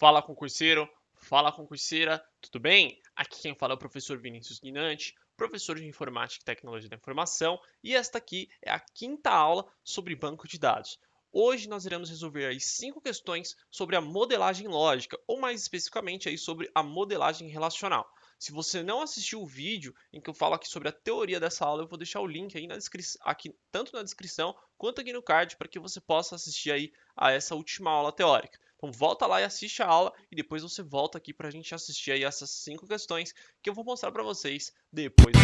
Fala concurseiro, fala concurseira, tudo bem? Aqui quem fala é o professor Vinícius Guinanti, professor de Informática e Tecnologia da Informação, e esta aqui é a quinta aula sobre banco de dados. Hoje nós iremos resolver aí 5 questões sobre a modelagem lógica, ou mais especificamente aí sobre a modelagem relacional. Se você não assistiu o vídeo em que eu falo aqui sobre a teoria dessa aula, eu vou deixar o link aí aqui, tanto na descrição quanto aqui no card, para que você possa assistir aí a essa última aula teórica. Então volta lá e assiste a aula e depois você volta aqui para a gente assistir aí essas 5 questões que eu vou mostrar para vocês depois.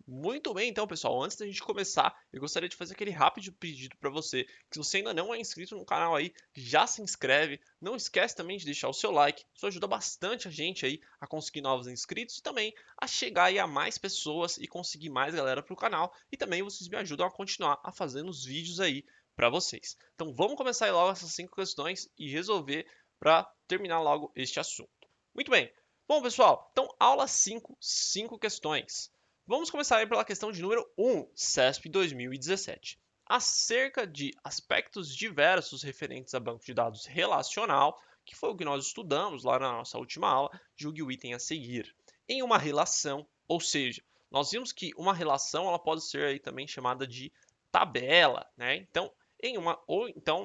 Muito bem, então, pessoal, antes da gente começar, eu gostaria de fazer aquele rápido pedido para você, que se você ainda não é inscrito no canal aí, já se inscreve, não esquece também de deixar o seu like, isso ajuda bastante a gente aí a conseguir novos inscritos e também a chegar aí a mais pessoas e conseguir mais galera para o canal, e também vocês me ajudam a continuar a fazer os vídeos aí para vocês. Então vamos começar aí logo essas 5 questões e resolver para terminar logo este assunto. Muito bem, bom pessoal, então aula 5, 5 questões. Vamos começar aí pela questão de número 1, CESP 2017. Acerca de aspectos diversos referentes a banco de dados relacional, que foi o que nós estudamos lá na nossa última aula, julgue o item a seguir. Em uma relação, ou seja, nós vimos que uma relação ela pode ser aí também chamada de tabela, né? Então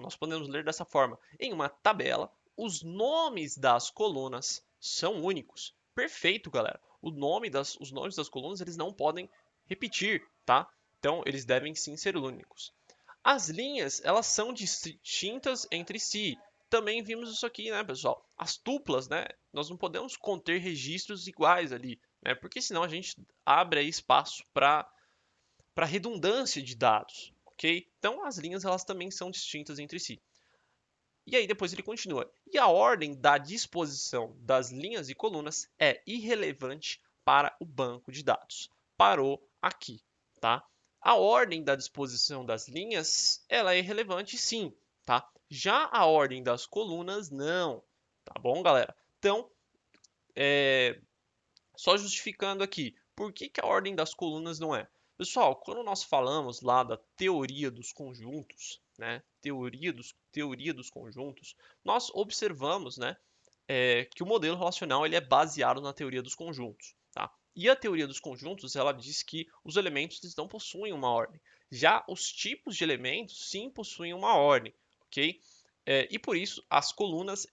nós podemos ler dessa forma: em uma tabela, os nomes das colunas são únicos. Perfeito, galera. Os nomes das colunas eles não podem repetir, tá? Então eles devem sim ser únicos. As linhas elas são distintas entre si. Também vimos isso aqui, né, pessoal? As tuplas, né? Nós não podemos conter registros iguais ali, né? Porque senão a gente abre aí espaço para redundância de dados, ok? Então as linhas elas também são distintas entre si. E aí depois ele continua. E a ordem da disposição das linhas e colunas é irrelevante para o banco de dados. Parou aqui, tá? A ordem da disposição das linhas, ela é irrelevante sim, tá? Já a ordem das colunas, não. Tá bom, galera? Então, só justificando aqui, por que a ordem das colunas não é? Pessoal, quando nós falamos lá da teoria dos conjuntos, né, teoria dos conjuntos, nós observamos, né, que o modelo relacional ele é baseado na teoria dos conjuntos, tá? E a teoria dos conjuntos ela diz que os elementos eles não possuem uma ordem. Já os tipos de elementos sim possuem uma ordem, ok? E por isso as colunas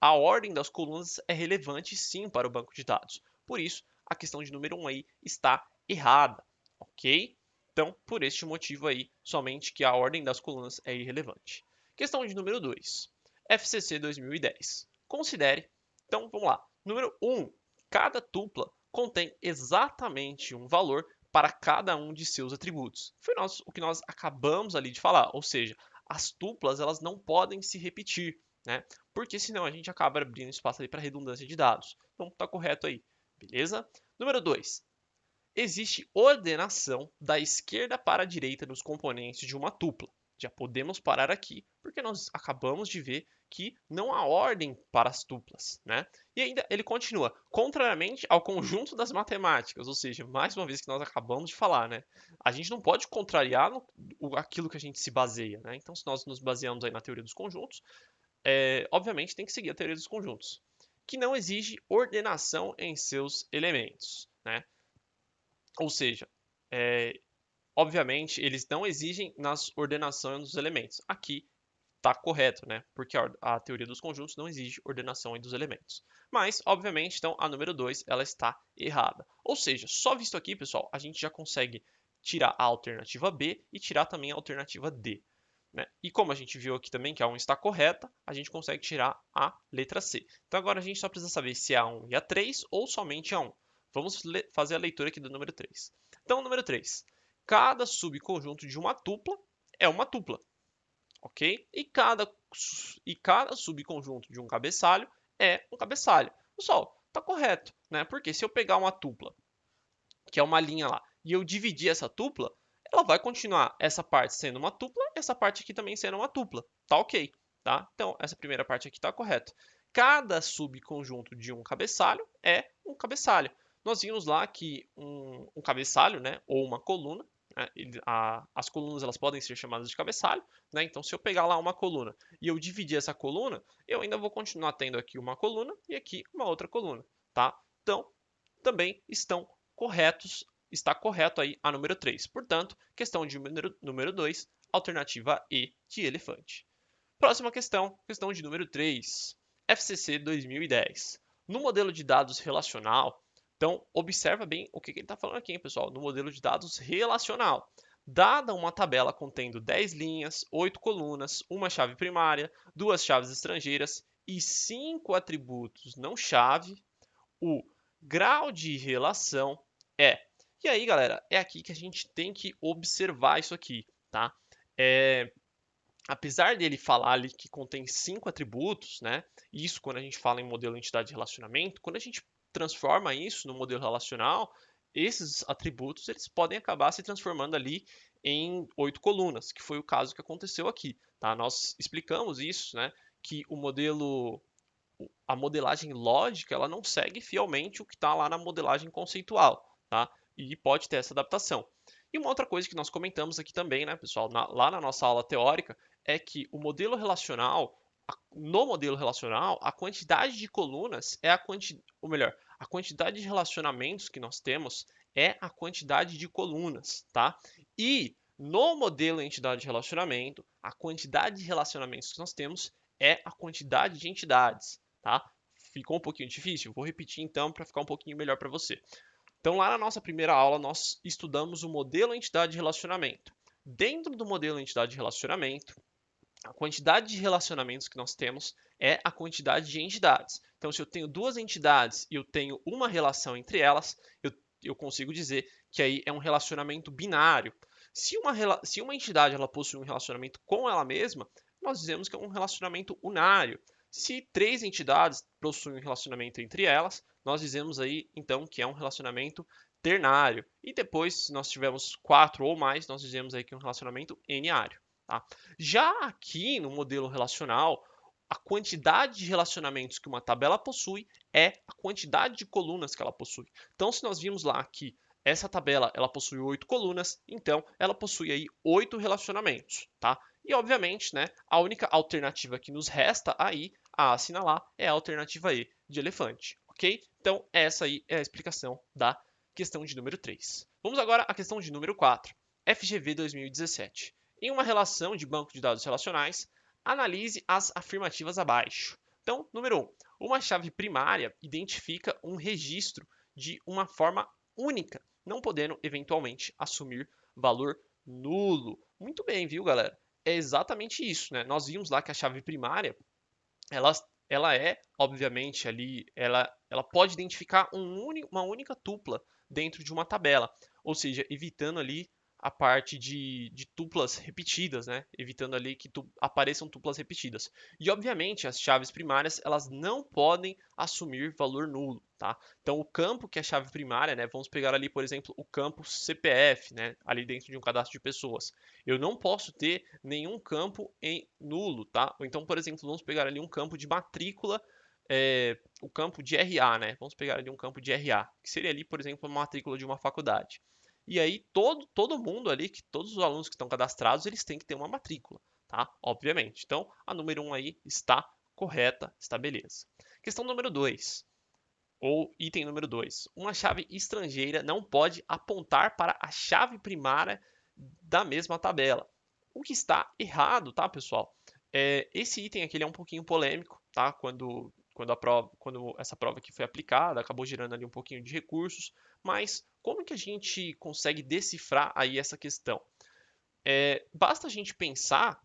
a ordem das colunas é relevante sim para o banco de dados. Por isso, a questão de número 1 aí está errada, ok? Então, por este motivo aí, somente que a ordem das colunas é irrelevante. Questão de número 2. FCC 2010. Considere, então vamos lá. Número 1. Cada tupla contém exatamente um valor para cada um de seus atributos. Foi o que nós acabamos ali de falar, ou seja, as tuplas elas não podem se repetir, né? Porque senão a gente acaba abrindo espaço ali para redundância de dados. Então está correto aí, beleza? Número 2. Existe ordenação da esquerda para a direita dos componentes de uma tupla. Já podemos parar aqui, porque nós acabamos de ver que não há ordem para as tuplas, né? E ainda ele continua, contrariamente ao conjunto das matemáticas, ou seja, mais uma vez que nós acabamos de falar, né? A gente não pode contrariar aquilo que a gente se baseia, né? Então, se nós nos baseamos aí na teoria dos conjuntos, obviamente tem que seguir a teoria dos conjuntos, que não exige ordenação em seus elementos, né? Ou seja, é, obviamente eles não exigem nas ordenações dos elementos. Aqui está correto, né? Porque a teoria dos conjuntos não exige ordenação dos elementos. Mas, obviamente, então a número 2 ela está errada. Ou seja, só visto aqui, pessoal, a gente já consegue tirar a alternativa B e tirar também a alternativa D. Né? E como a gente viu aqui também que a 1 está correta, a gente consegue tirar a letra C. Então agora a gente só precisa saber se é a 1 e a 3 ou somente a 1. Vamos fazer a leitura aqui do número 3. Então, número 3. Cada subconjunto de uma tupla é uma tupla, ok? E cada subconjunto de um cabeçalho é um cabeçalho. Pessoal, está correto, né? Porque se eu pegar uma tupla, que é uma linha lá, e eu dividir essa tupla, ela vai continuar essa parte sendo uma tupla, essa parte aqui também sendo uma tupla. Tá ok, tá? Então, essa primeira parte aqui está correta. Cada subconjunto de um cabeçalho é um cabeçalho. nós vimos lá que um cabeçalho, né, ou uma coluna, né, as colunas elas podem ser chamadas de cabeçalho, né? Então, se eu pegar lá uma coluna e eu dividir essa coluna, eu ainda vou continuar tendo aqui uma coluna e aqui uma outra coluna, tá? Então, também está correto aí a número 3. Portanto, questão de número 2, alternativa E de elefante. Próxima questão, questão de número 3, FCC 2010. No modelo de dados relacional, então observa bem o que ele está falando aqui, hein, pessoal. No modelo de dados relacional, dada uma tabela contendo 10 linhas, 8 colunas, uma chave primária, duas chaves estrangeiras e 5 atributos não chave, o grau de relação é. E aí, galera, é aqui que a gente tem que observar isso aqui, tá? Apesar dele falar ali que contém 5 atributos, né? Isso quando a gente fala em modelo entidade de relacionamento, quando a gente transforma isso no modelo relacional, esses atributos eles podem acabar se transformando ali em 8 colunas, que foi o caso que aconteceu aqui, tá? Nós explicamos isso, né? Que a modelagem lógica, ela não segue fielmente o que está lá na modelagem conceitual, tá? E pode ter essa adaptação. E uma outra coisa que nós comentamos aqui também, né, pessoal, lá na nossa aula teórica, é que o modelo relacional, no modelo relacional, a quantidade de colunas é ou melhor, a quantidade de relacionamentos que nós temos é a quantidade de colunas, tá? E no modelo entidade de relacionamento, a quantidade de relacionamentos que nós temos é a quantidade de entidades, tá? Ficou um pouquinho difícil? Vou repetir então para ficar um pouquinho melhor para você. Então, lá na nossa primeira aula, nós estudamos o modelo entidade de relacionamento. Dentro do modelo entidade de relacionamento, a quantidade de relacionamentos que nós temos é a quantidade de entidades. Então, se eu tenho duas entidades e eu tenho uma relação entre elas, eu consigo dizer que aí é um relacionamento binário. Se uma entidade ela possui um relacionamento com ela mesma, nós dizemos que é um relacionamento unário. Se três entidades possuem um relacionamento entre elas, nós dizemos aí então que é um relacionamento ternário. E depois, se nós tivermos quatro ou mais, nós dizemos aí que é um relacionamento enário. Tá? Já aqui no modelo relacional, a quantidade de relacionamentos que uma tabela possui é a quantidade de colunas que ela possui. Então, se nós vimos lá que essa tabela ela possui 8 colunas, então ela possui aí 8 relacionamentos, tá? E obviamente, né, a única alternativa que nos resta aí a assinalar é a alternativa E de elefante, ok? Então, essa aí é a explicação da questão de número 3. Vamos agora à questão de número 4, FGV 2017. Em uma relação de banco de dados relacionais, analise as afirmativas abaixo. Então, número 1. Uma chave primária identifica um registro de uma forma única, não podendo eventualmente assumir valor nulo. Muito bem, viu, galera? É exatamente isso, né? Nós vimos lá que a chave primária, ela, ela é, obviamente, ali, ela pode identificar uma única tupla dentro de uma tabela, ou seja, evitando ali a parte de tuplas repetidas, né? Evitando ali que apareçam tuplas repetidas. E, obviamente, as chaves primárias, elas não podem assumir valor nulo, tá? Então, o campo que é a chave primária, né? Vamos pegar ali, por exemplo, o campo CPF, né? Ali dentro de um cadastro de pessoas. Eu não posso ter nenhum campo em nulo, tá? Ou então, por exemplo, vamos pegar ali um campo de matrícula, o campo de RA, né? Vamos pegar ali um campo de RA, que seria ali, por exemplo, uma matrícula de uma faculdade. E aí todo mundo ali, que todos os alunos que estão cadastrados, eles têm que ter uma matrícula, tá? Obviamente. Então, a número 1 aí está correta, está beleza. Questão número 2, ou item número 2. Uma chave estrangeira não pode apontar para a chave primária da mesma tabela. O que está errado, tá, pessoal? Esse item aqui ele é um pouquinho polêmico, tá? Quando essa prova aqui foi aplicada, acabou gerando ali um pouquinho de recursos, mas como que a gente consegue decifrar aí essa questão? Basta a gente pensar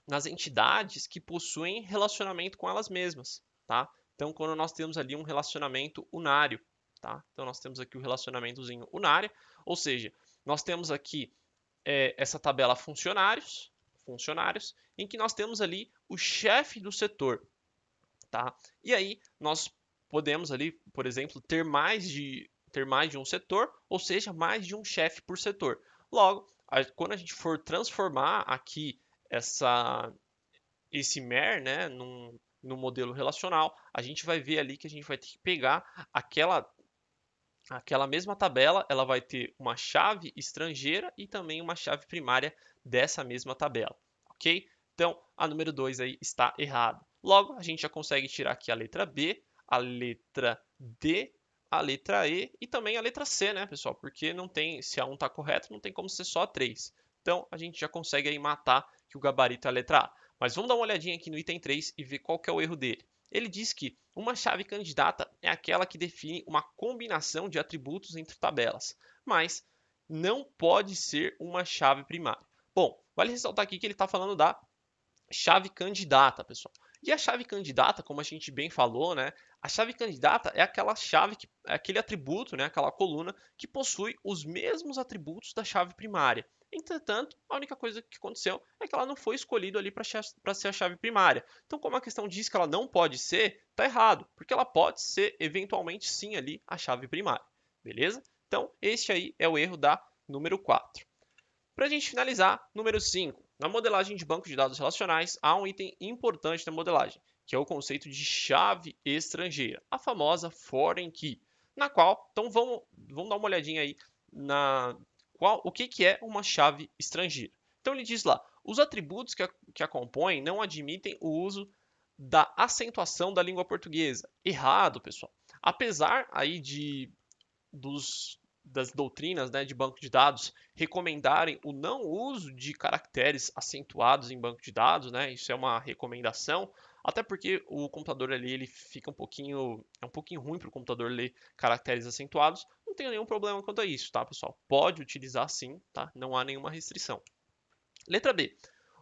nas entidades que possuem relacionamento com elas mesmas, tá? Então, quando nós temos ali um relacionamento unário, tá? Então, nós temos aqui o relacionamentozinho unário, ou seja, nós temos aqui essa tabela funcionários, em que nós temos ali o chefe do setor, tá? E aí nós podemos ali, por exemplo, ter mais de um setor, ou seja, mais de um chefe por setor. Logo, quando a gente for transformar aqui esse MER, né, no modelo relacional, a gente vai ver ali que a gente vai ter que pegar aquela aquela mesma tabela, ela vai ter uma chave estrangeira e também uma chave primária dessa mesma tabela, ok? Então, a número 2 aí está errada. Logo, a gente já consegue tirar aqui a letra B, a letra D, a letra E e também a letra C, né, pessoal? Porque não tem, se a 1 está correto, não tem como ser só a 3. Então, a gente já consegue aí matar que o gabarito é a letra A. Mas vamos dar uma olhadinha aqui no item 3 e ver qual que é o erro dele. Ele diz que uma chave candidata é aquela que define uma combinação de atributos entre tabelas, mas não pode ser uma chave primária. Bom, vale ressaltar aqui que ele está falando da chave candidata, pessoal. E a chave candidata, como a gente bem falou, né? A chave candidata é aquela chave, é aquele atributo, né? Aquela coluna que possui os mesmos atributos da chave primária. Entretanto, a única coisa que aconteceu é que ela não foi escolhida ali para ser a chave primária. Então, como a questão diz que ela não pode ser, está errado, porque ela pode ser eventualmente sim ali a chave primária. Beleza? Então, este aí é o erro da número 4. Para a gente finalizar, número 5. Na modelagem de banco de dados relacionais, há um item importante da modelagem, que é o conceito de chave estrangeira, a famosa foreign key, na qual, então vamos dar uma olhadinha aí o que é uma chave estrangeira. Então ele diz lá, os atributos que a compõem não admitem o uso da acentuação da língua portuguesa. Errado, pessoal. Apesar aí das doutrinas, né, de banco de dados recomendarem o não uso de caracteres acentuados em banco de dados, né? Isso é uma recomendação, até porque o computador ali ele fica é um pouquinho ruim para o computador ler caracteres acentuados. Não tem nenhum problema quanto a isso, tá, pessoal? Pode utilizar sim, tá? Não há nenhuma restrição. Letra B.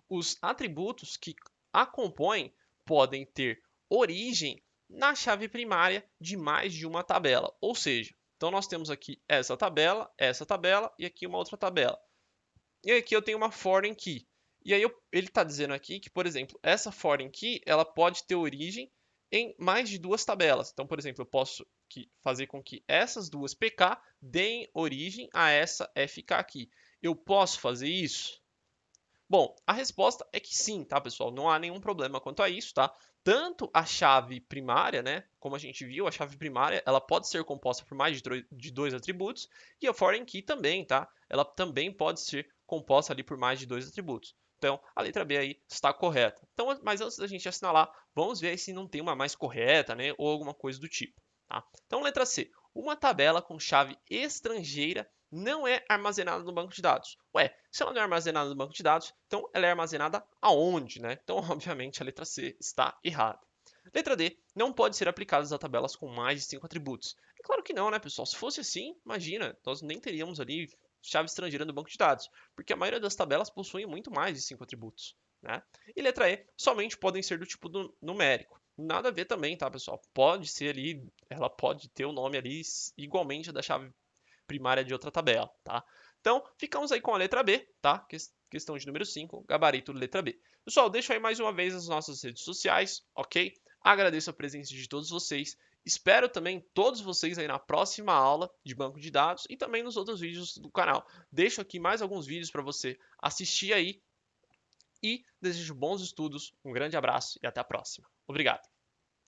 Os atributos que a compõem podem ter origem na chave primária de mais de uma tabela. Ou seja, então nós temos aqui essa tabela e aqui uma outra tabela. E aqui eu tenho uma foreign key. E aí ele está dizendo aqui que, por exemplo, essa foreign key ela pode ter origem em mais de duas tabelas. Então, por exemplo, eu posso fazer com que essas duas PK deem origem a essa FK aqui. Eu posso fazer isso? Bom, a resposta é que sim, tá, pessoal? Não há nenhum problema quanto a isso, tá? Tanto a chave primária, né? Como a gente viu, a chave primária ela pode ser composta por mais de dois atributos e a foreign key também, tá? Ela também pode ser composta ali por mais de dois atributos. Então, a letra B aí está correta. Então, mas antes da gente assinalar, vamos ver se não tem uma mais correta, né? Ou alguma coisa do tipo, tá? Então, letra C. Uma tabela com chave estrangeira não é armazenada no banco de dados. Ué, se ela não é armazenada no banco de dados, então ela é armazenada aonde, né? Então, obviamente, a letra C está errada. Letra D, não pode ser aplicada a tabelas com mais de 5 atributos. É claro que não, né, pessoal? Se fosse assim, imagina, nós nem teríamos ali chave estrangeira no banco de dados, porque a maioria das tabelas possuem muito mais de 5 atributos, né? E letra E, somente podem ser do tipo numérico. Nada a ver também, tá, pessoal? Pode ser ali, ela pode ter o nome ali igualmente da chave primária de outra tabela, tá? Então, ficamos aí com a letra B, tá? Questão de número 5, gabarito letra B. Pessoal, deixo aí mais uma vez as nossas redes sociais, ok? Agradeço a presença de todos vocês. Espero também todos vocês aí na próxima aula de banco de dados e também nos outros vídeos do canal. Deixo aqui mais alguns vídeos para você assistir aí e desejo bons estudos, um grande abraço e até a próxima. Obrigado.